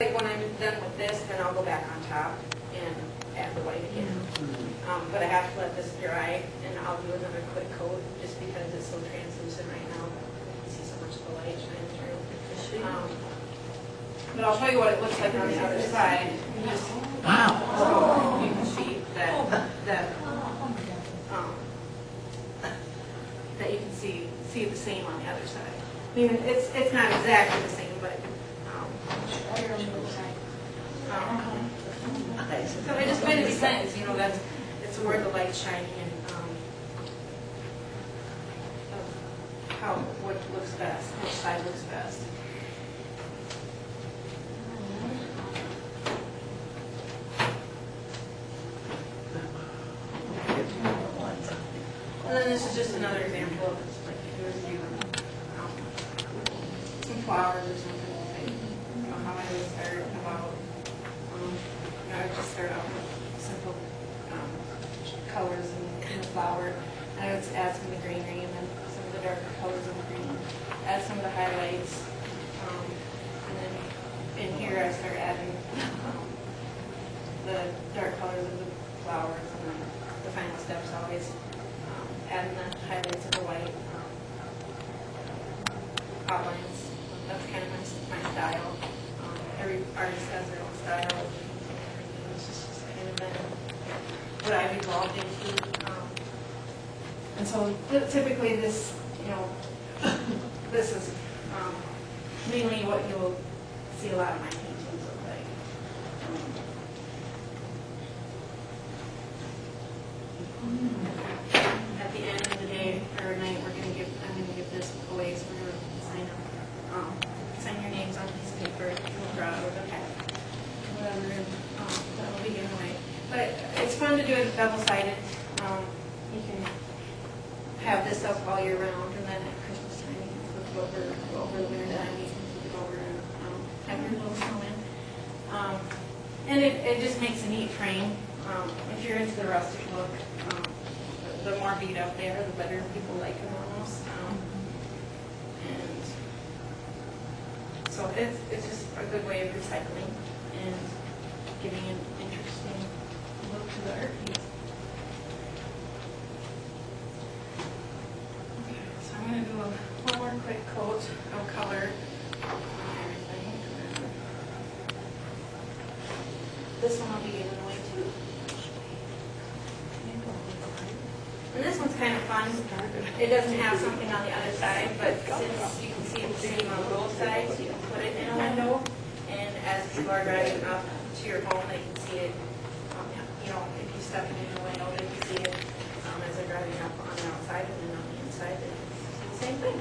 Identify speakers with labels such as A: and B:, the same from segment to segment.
A: Like when I'm done with this, then I'll go back on top and add the white again. But I have to let this dry, and I'll do another quick coat just because it's so translucent right now. You can see so much of the light shining through. But I'll show you what it looks like on the other side.
B: Wow.
A: So you can see that you can see the same on the other side. I mean, it's not exactly the same, but. So I just find it sense, you know, that's it's where the light's shining and what looks best, which side looks best. And then this is just another example of it's like if you were to do some flowers or something. You know, how I would start about. I would just start out with simple colors in the flower. I would add some of the greenery and then some of the darker colors of the green. Add some of the highlights. And then in here I start adding the dark colors of the flowers. And then the final steps always adding the highlights of the white outlines. That's kind of my style. Every artist has their own style. What I've evolved into. And so typically this, you know, this is mainly what you'll see a lot of my paintings look like. At the end of the day or night, I'm going to give this away, so we're going to sign your names on a piece of paper, draw it over the hat, whatever, and that will be given away. But it's fun to do it double-sided. You can have this up all year round, and then at Christmas time you can flip it over the winter time, you can flip it over and have your little snowman. And it just makes a neat frame. If you're into the rustic look, the more beat up they are, the better people like them almost. And so it's just a good way of recycling and giving an interesting look to the art piece. Okay, so I'm going to do one more quick coat of color on everything. This one I'll be giving away too. And this one's kind of fun. It doesn't have something on the other side, but since you can see the same on both sides, you can put it in a window, and as people are driving up to your home, they can see it. You know, if you step in the window, they can see it as they're driving up on the outside, and then on the inside, they can see the same thing.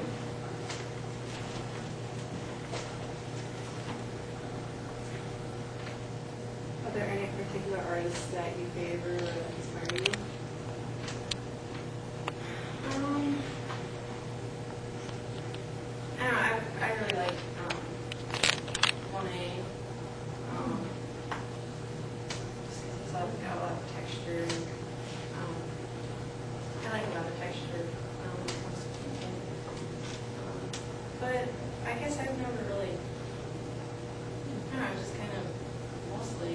C: Are there any particular artists that you favor or that inspire you?
A: I really like Monet. It's got a lot of texture. I like a lot of texture. But I guess I've never really, I don't know, I've just kind of mostly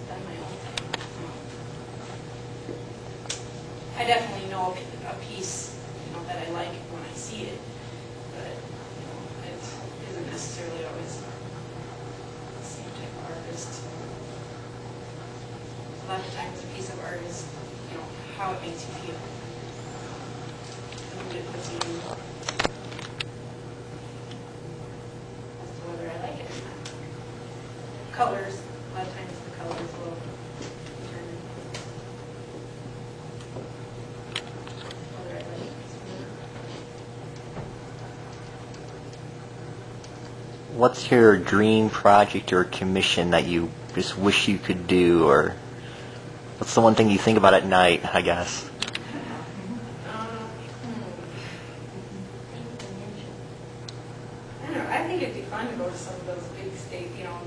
A: done my own thing. I definitely know a piece, you know, that I like when I see it, but you know, it isn't necessarily always the same type of artist. A lot of times, a piece of art is, you know, how it makes you feel, and what it puts you in, as to whether I like it or not. Colors, a lot of times the colors will determine whether I like it.
B: What's your dream project or commission that you just wish you could do, or what's the one thing you think about at night, I guess?
A: I don't know. I think it'd be fun to go to some of those big state, you know,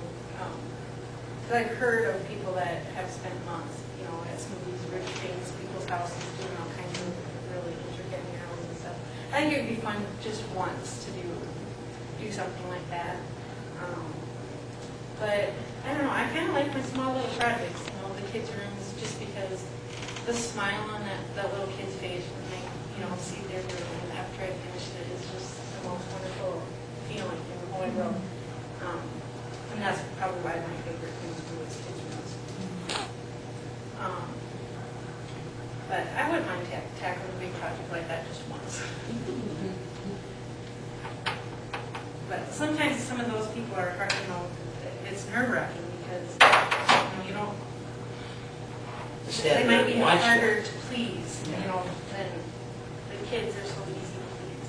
A: because I've heard of people that have spent months, you know, at some of these rich famous people's houses doing all kinds of really intricate murals and stuff. I think it'd be fun just once to do something like that. But I don't know, I kind of like my small little projects, the kids' rooms, just because the smile on that little kid's face when they, see their room after I finish it is just the most wonderful feeling in the whole world. And that's probably why my favorite thing to do is kids' rooms. But I wouldn't mind tackling a big project like that just once. But sometimes some of those people are hard, it's nerve-wracking because you don't. They might be harder to please, than the kids are so easy to please.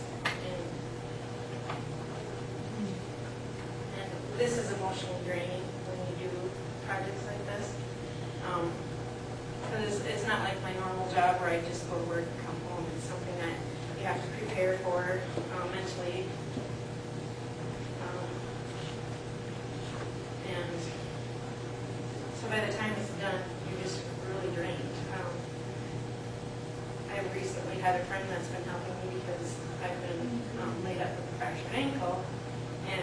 A: And this is emotionally draining when you do projects like this. Because it's not like my normal job where I just go to work and come home. It's something that you have to prepare for mentally. And so by the time it's done, you're just really drained. I recently had a friend that's been helping me because I've been laid up with a fractured ankle, and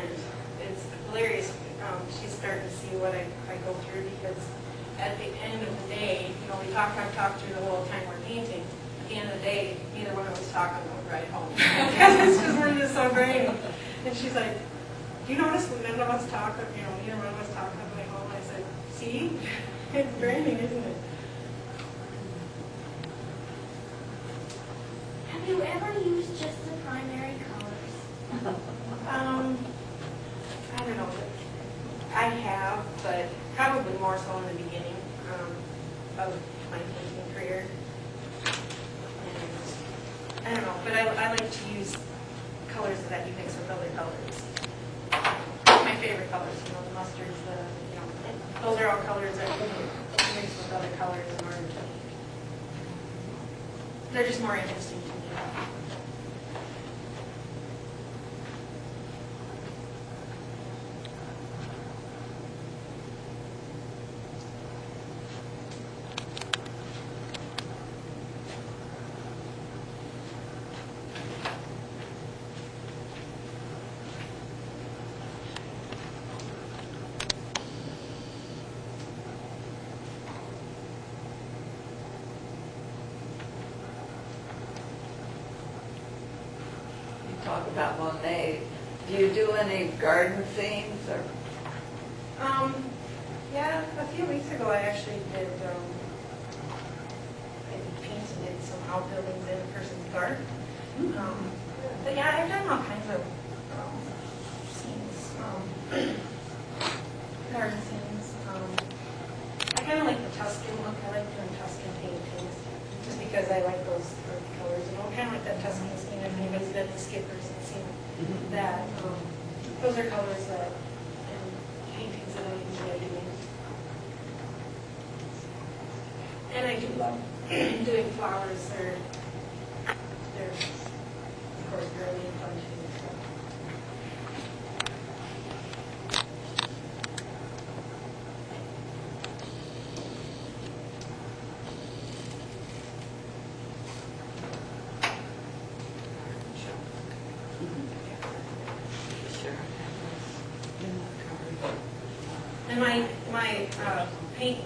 A: it's hilarious. She's starting to see what I go through because at the end of the day, we talk through the whole time we're painting. At the end of the day, neither one of us talk on the ride home. Because it's just, we're just so draining. And she's like, do you notice when none of us talk, neither one of us talk on the way home? I said, see? It's draining, isn't it?
D: Have you ever used just the primary colors?
A: I don't know. I have, but probably more so in the beginning of my painting career. And I don't know, but I like to use colors that you mix with other colors. My favorite colors, the mustards, those are all colors that you mix with other colors in order to. They're just more interesting to me.
E: Talk about Monet. Do you do any garden scenes or?
A: Yeah, a few weeks ago I actually did. I painted some outbuildings in a person's garden. But yeah, I've done all kinds of scenes, garden scenes. I kind of like the Tuscan look. I like doing Tuscan paintings just because I like those earthy colors. Kind of like that Tuscan scene. If anybody's been to Skippers and seen that, those are colors that and paintings that I enjoy doing. And I do love doing flowers. They're of course girly and fun too. So. And my paint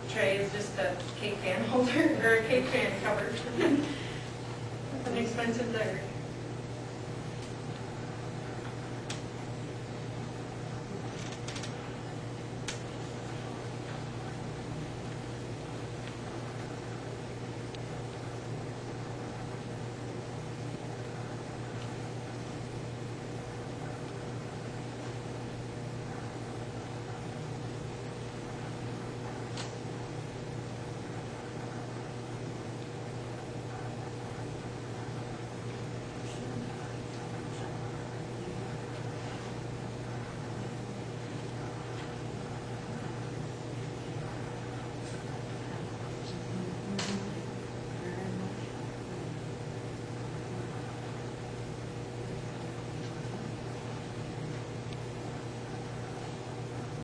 A: tray is just a cake pan holder, or a cake pan cover. It's an expensive thing.